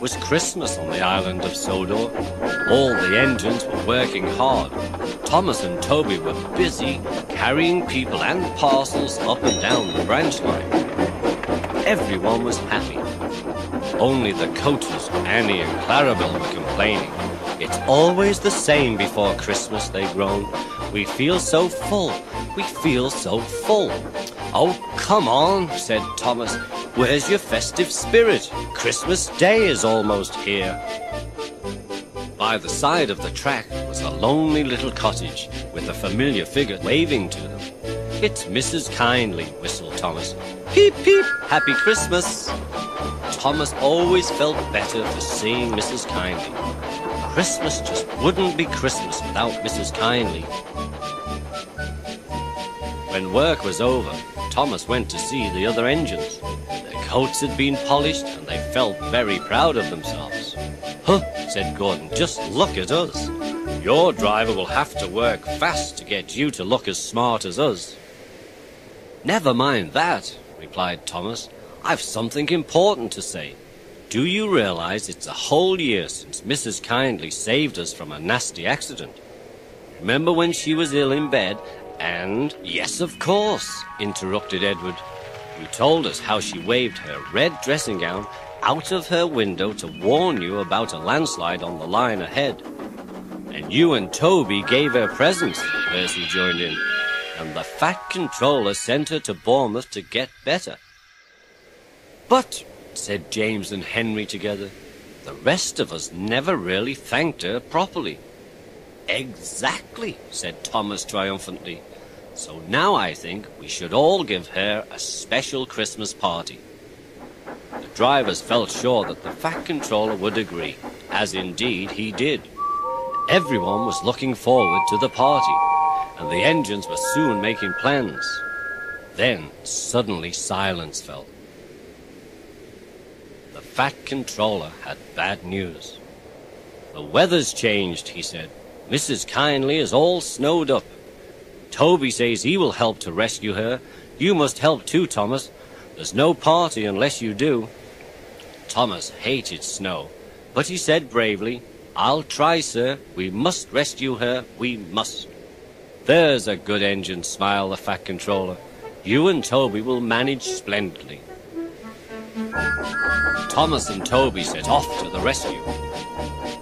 was Christmas on the island of Sodor. All the engines were working hard. Thomas and Toby were busy carrying people and parcels up and down the branch line. Everyone was happy. Only the coaches, Annie and Clarabelle, were complaining. It's always the same before Christmas, they groaned. We feel so full. We feel so full. Oh, come on, said Thomas. Where's your festive spirit? Christmas Day is almost here. By the side of the track was a lonely little cottage with a familiar figure waving to them. It's Mrs. Kindly, whistled Thomas. Peep, peep, Happy Christmas. Thomas always felt better for seeing Mrs. Kindly. Christmas just wouldn't be Christmas without Mrs. Kindly. When work was over, Thomas went to see the other engines. Their coats had been polished and they felt very proud of themselves. Huh, said Gordon, just look at us. Your driver will have to work fast to get you to look as smart as us. Never mind that, replied Thomas. I've something important to say. Do you realize it's a whole year since Mrs. Kindly saved us from a nasty accident? Remember when she was ill in bed and... Yes, of course, interrupted Edward. You told us how she waved her red dressing gown out of her window to warn you about a landslide on the line ahead. And you and Toby gave her presents, Percy joined in. And the fat controller sent her to Bournemouth to get better. But, said James and Henry together, the rest of us never really thanked her properly. Exactly, said Thomas triumphantly. So now I think we should all give her a special Christmas party. The drivers felt sure that the fat controller would agree, as indeed he did. Everyone was looking forward to the party, and the engines were soon making plans. Then suddenly silence fell. The fat controller had bad news. The weather's changed, he said. Mrs. Kindly is all snowed up. Toby says he will help to rescue her. You must help too, Thomas. There's no party unless you do. Thomas hated snow, but he said bravely, I'll try, sir. We must rescue her. We must. There's a good engine, smiled the fat controller. You and Toby will manage splendidly. Thomas and Toby set off to the rescue.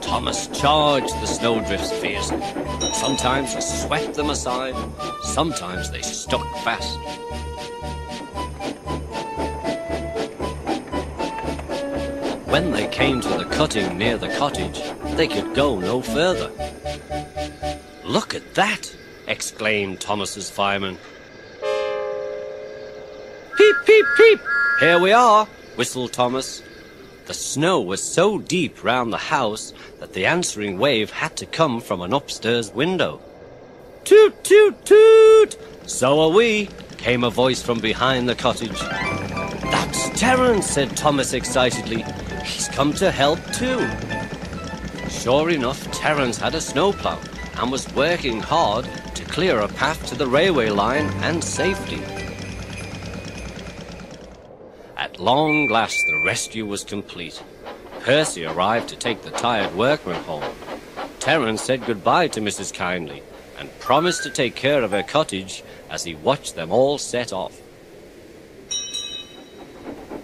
Thomas charged the snowdrifts fiercely. Sometimes he swept them aside, sometimes they stuck fast. When they came to the cutting near the cottage, they could go no further. Look at that, exclaimed Thomas's fireman. Peep, peep, peep, here we are, whistled Thomas. The snow was so deep round the house that the answering wave had to come from an upstairs window. Toot, toot, toot! So are we, came a voice from behind the cottage. That's Terence, said Thomas excitedly. He's come to help too. Sure enough, Terence had a snowplow and was working hard to clear a path to the railway line and safety. At long last, the rescue was complete. Percy arrived to take the tired workmen home. Terence said goodbye to Mrs. Kindly and promised to take care of her cottage as he watched them all set off.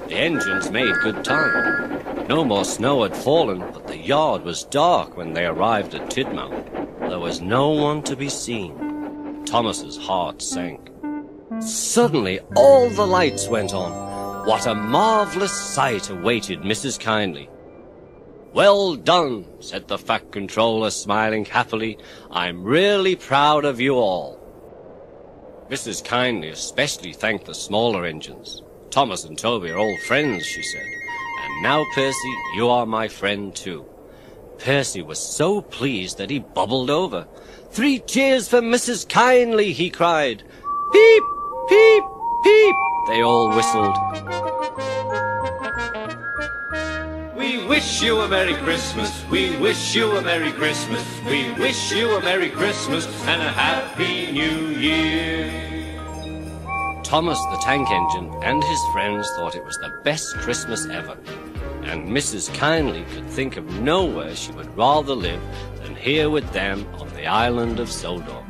The engines made good time. No more snow had fallen, but the yard was dark when they arrived at Tidmouth. There was no one to be seen. Thomas's heart sank. Suddenly, all the lights went on. What a marvellous sight awaited Mrs. Kindly. Well done, said the fat controller, smiling happily. I'm really proud of you all. Mrs. Kindly especially thanked the smaller engines. Thomas and Toby are old friends, she said. And now, Percy, you are my friend too. Percy was so pleased that he bubbled over. 3 cheers for Mrs. Kindly, he cried. Peep, peep, peep, they all whistled. We wish you a Merry Christmas, we wish you a Merry Christmas, we wish you a Merry Christmas and a Happy New Year. Thomas the Tank Engine and his friends thought it was the best Christmas ever. and Mrs. Kindly could think of nowhere she would rather live than here with them on the island of Sodor.